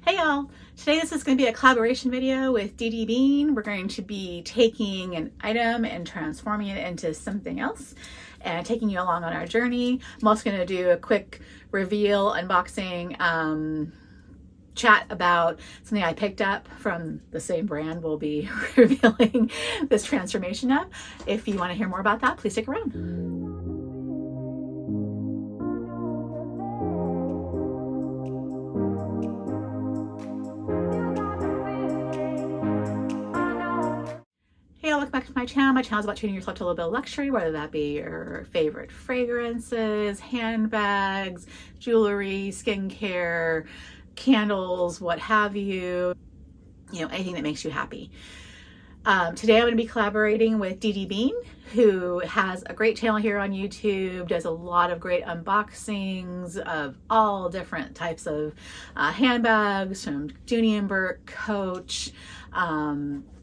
Hey y'all! Today this is going to be a collaboration video with Dee Bean. We're going to be taking an item and transforming it into something else and taking you along on our journey. I'm also going to do a quick reveal, unboxing, chat about something I picked up from the same brand we'll be revealing this transformation of. If you want to hear more about that, please stick around. Hey, welcome back to my channel. My channel is about treating yourself to a little bit of luxury, whether that be your favorite fragrances, handbags, jewelry, skincare, candles, what have you, anything that makes you happy. Today I'm going to be collaborating with Dee Bean, who has a great channel here on YouTube, does a lot of great unboxings of all different types of handbags, from Dooney & Burke, Coach,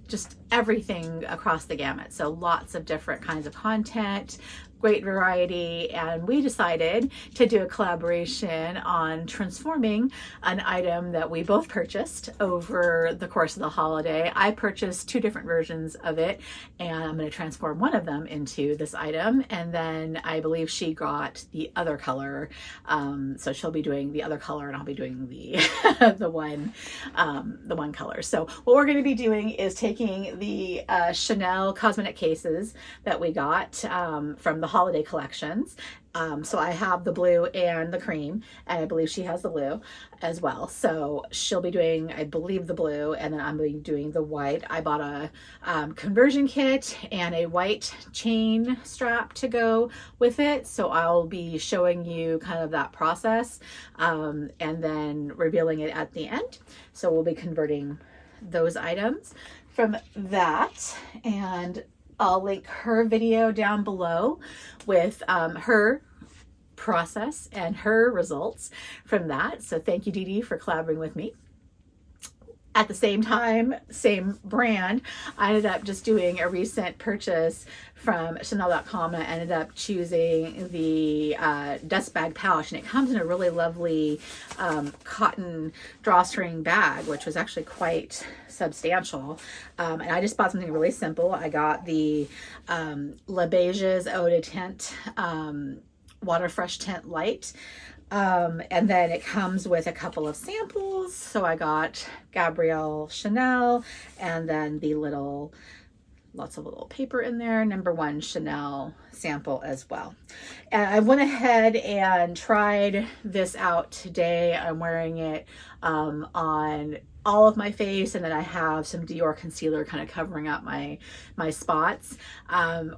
just everything across the gamut. So lots of different kinds of content, great variety, and we decided to do a collaboration on transforming an item that we both purchased over the course of the holiday. I purchased two different versions of it, and I'm going to transform one of them into this item, and then I believe she got the other color, so she'll be doing the other color and I'll be doing the the one color. So what we're going to be doing is taking the Chanel cosmetic cases that we got from the holiday collections. So I have the blue and the cream, and I believe she has the blue as well. So she'll be doing, I believe, the blue, and then I'm going to be doing the white. I bought a conversion kit and a white chain strap to go with it. So I'll be showing you kind of that process and then revealing it at the end. So we'll be converting those items from that, and I'll link her video down below with her process and her results from that. So thank you, Dee, for collaborating with me. At the same time, same brand, I ended up just doing a recent purchase from Chanel.com, and I ended up choosing the dust bag pouch, and it comes in a really lovely cotton drawstring bag, which was actually quite substantial. And I just bought something really simple. I got the Les Beiges Eau de Tint Water Fresh Tint Light. And then it comes with a couple of samples. So I got Gabrielle Chanel, and then the lots of little paper in there, #1 Chanel sample as well. And I went ahead and tried this out today. I'm wearing it on all of my face, and then I have some Dior concealer kind of covering up my spots.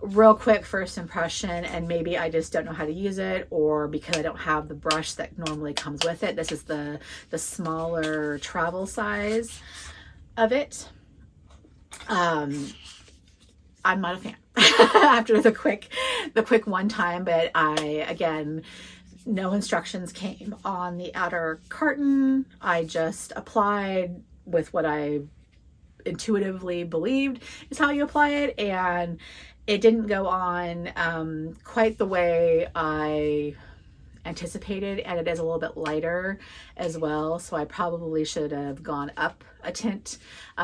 Real quick first impression, and maybe I just don't know how to use it, or because I don't have the brush that normally comes with it. This is the smaller travel size of it. I'm not a fan after the quick one time, but again, no instructions came on the outer carton. I just applied with what I intuitively believed is how you apply it, and it didn't go on quite the way I anticipated, and it is a little bit lighter as well, so I probably should have gone up a tint,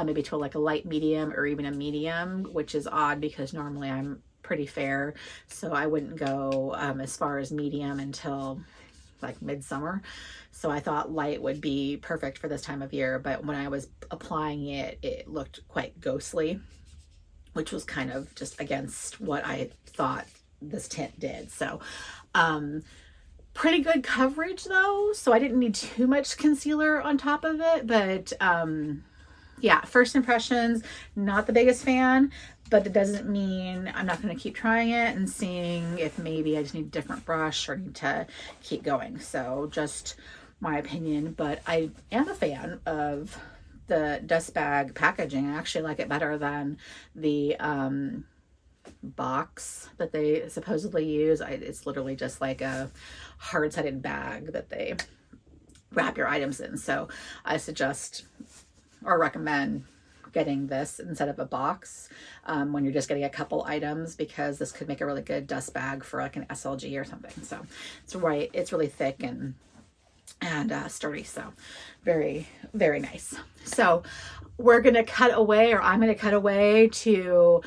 maybe to like a light medium or even a medium, which is odd because normally I'm pretty fair, so I wouldn't go as far as medium until like midsummer. So I thought light would be perfect for this time of year, but when I was applying it, it looked quite ghostly, which was kind of just against what I thought this tint did. So pretty good coverage though, so I didn't need too much concealer on top of it, but yeah, first impressions, not the biggest fan, but it doesn't mean I'm not going to keep trying it and seeing if maybe I just need a different brush or need to keep going. So just my opinion, but I am a fan of the dust bag packaging. I actually like it better than the box that they supposedly use. It's literally just like a hard-sided bag that they wrap your items in. So I suggest or recommend getting this instead of a box when you're just getting a couple items, because this could make a really good dust bag for like an SLG or something. So it's really thick and and sturdy. So very, very nice. So we're going to cut away, or I'm going to cut away to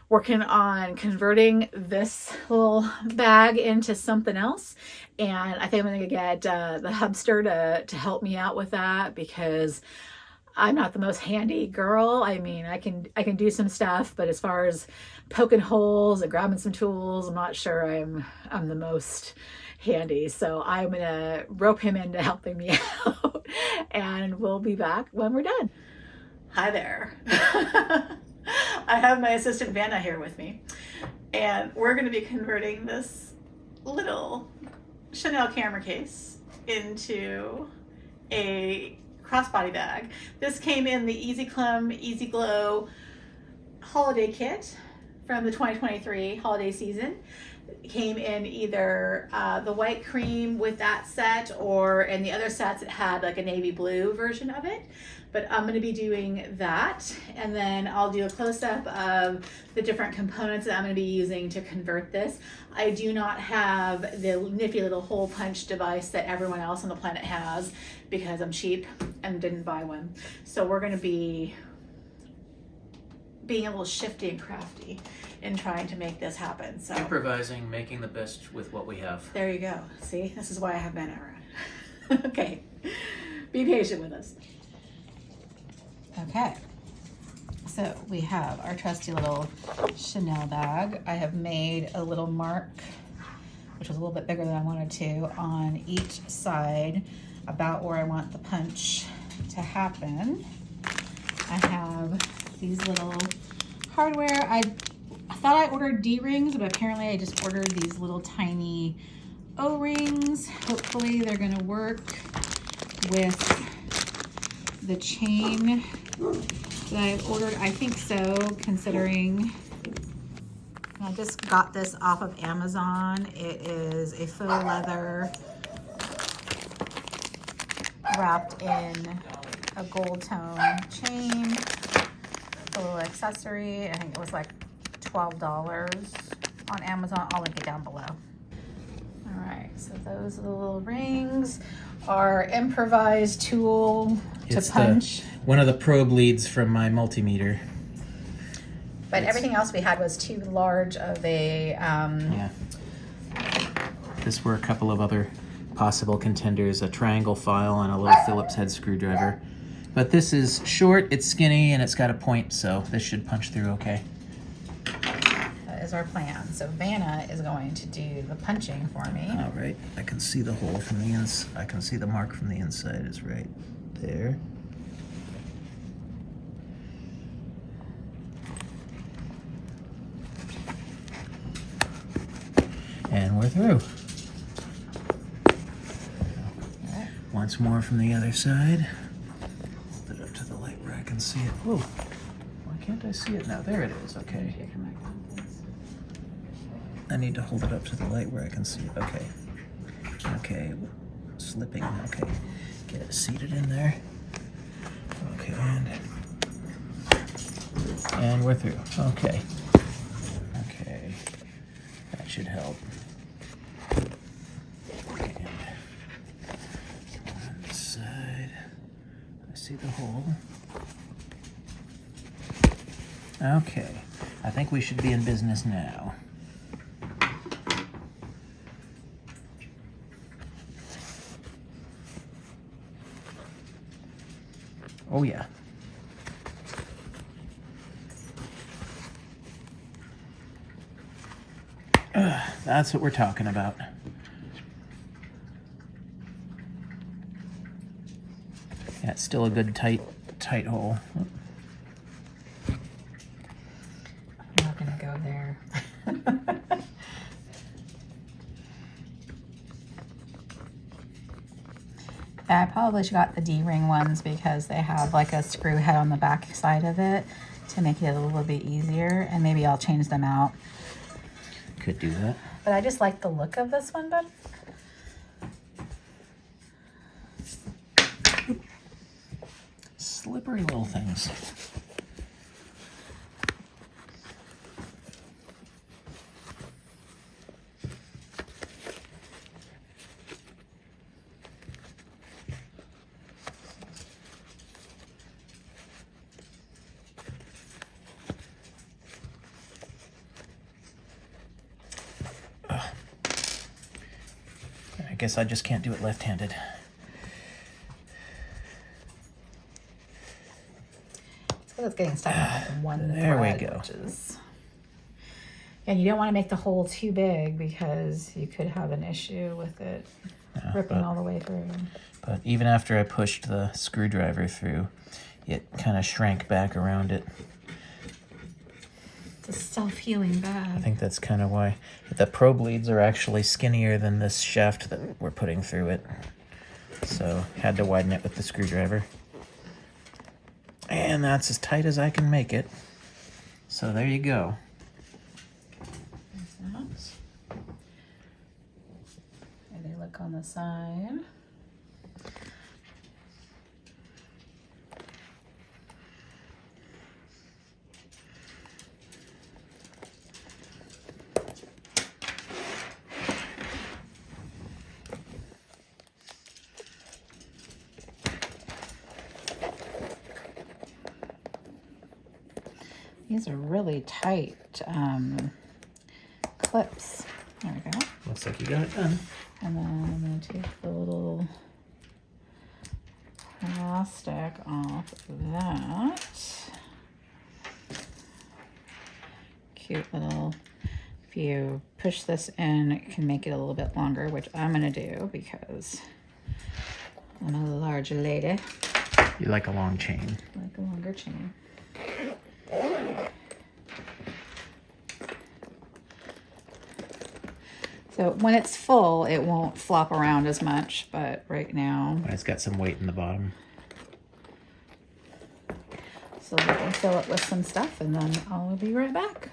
working on converting this little bag into something else. And I think I'm going to get the hubster to help me out with that, because I'm not the most handy girl. I mean, I can do some stuff, but as far as poking holes and grabbing some tools, I'm not sure I'm the most handy. So I'm gonna rope him into helping me out, and we'll be back when we're done. Hi there. I have my assistant Vanna here with me, and we're gonna be converting this little Chanel camera case into a crossbody bag. This came in the Easy Clum Easy Glow holiday kit from the 2023 holiday season. It came in either the white cream with that set, or in the other sets it had like a navy blue version of it. But I'm going to be doing that, and then I'll do a close-up of the different components that I'm going to be using to convert this. I do not have the nifty little hole punch device that everyone else on the planet has, because I'm cheap and didn't buy one. So we're going to be being a little shifty and crafty in trying to make this happen. So improvising, making the best with what we have. There you go. See, this is why I have Vanna around. Okay, be patient with us. Okay, so we have our trusty little Chanel bag. I have made a little mark, which was a little bit bigger than I wanted to, on each side about where I want the punch to happen. I have these little hardware. I thought I ordered D-rings, but apparently I just ordered these little tiny O-rings. Hopefully they're gonna work with the chain that I've ordered. I think so, considering I just got this off of Amazon. It is a faux leather wrapped in a gold tone chain, a little accessory. I think it was like $12 on Amazon. I'll link it down below. All right, so those are the little rings. Our improvised tool to punch. One of the probe leads from my multimeter. But everything else we had was too large of a... Yeah. This were a couple of other possible contenders, a triangle file and a little Phillips head screwdriver. But this is short, it's skinny, and it's got a point, so this should punch through okay. That is our plan. So Vanna is going to do the punching for me. All right, I can see the hole from the inside. I can see the mark from the inside is right there. And we're through. Right. Once more from the other side. Hold it up to the light where I can see it. Whoa, why can't I see it now? There it is, okay. I need to hold it up to the light where I can see it, okay. Okay, slipping, okay. Get it seated in there. Okay, and we're through, okay. Okay, that should help. And on this side, I see the hole. Okay, I think we should be in business now. Oh yeah. That's what we're talking about. Yeah, it's still a good tight hole. I'm not gonna go there. Yeah, I probably should got the D-ring ones because they have like a screw head on the back side of it to make it a little bit easier, and maybe I'll change them out. Could do that. But I just like the look of this one, bud. Slippery little things. guess I just can't do it left-handed. So it's getting stuck in one There we thread, go. which is... And you don't want to make the hole too big because you could have an issue with it ripping all the way through. But even after I pushed the screwdriver through, it kind of shrank back around it. It's a self-healing bag. I think that's kind of why the probe leads are actually skinnier than this shaft that we're putting through it. So had to widen it with the screwdriver. And that's as tight as I can make it. So there you go. And they look on the side. These are really tight clips. There we go. Looks like you got it done. And then I'm going to take the little plastic off of that. Cute little, if you push this in, it can make it a little bit longer, which I'm going to do because I'm a larger lady. You like a long chain. I like a longer chain. So when it's full, it won't flop around as much, but right now... It's got some weight in the bottom. So we can fill it with some stuff and then I'll be right back.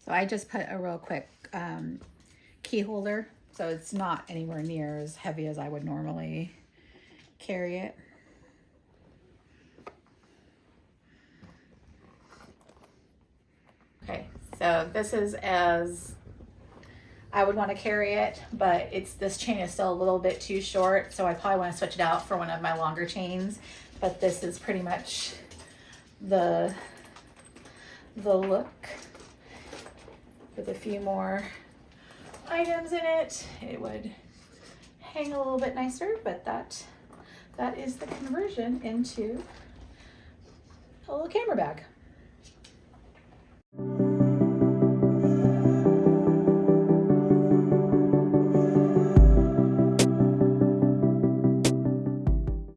So I just put a real quick key holder, so it's not anywhere near as heavy as I would normally carry it. Okay, so this is as I would want to carry it, but this chain is still a little bit too short, so I probably want to switch it out for one of my longer chains. But this is pretty much the look with a few more items in it. It would hang a little bit nicer, but that is the conversion into a little camera bag.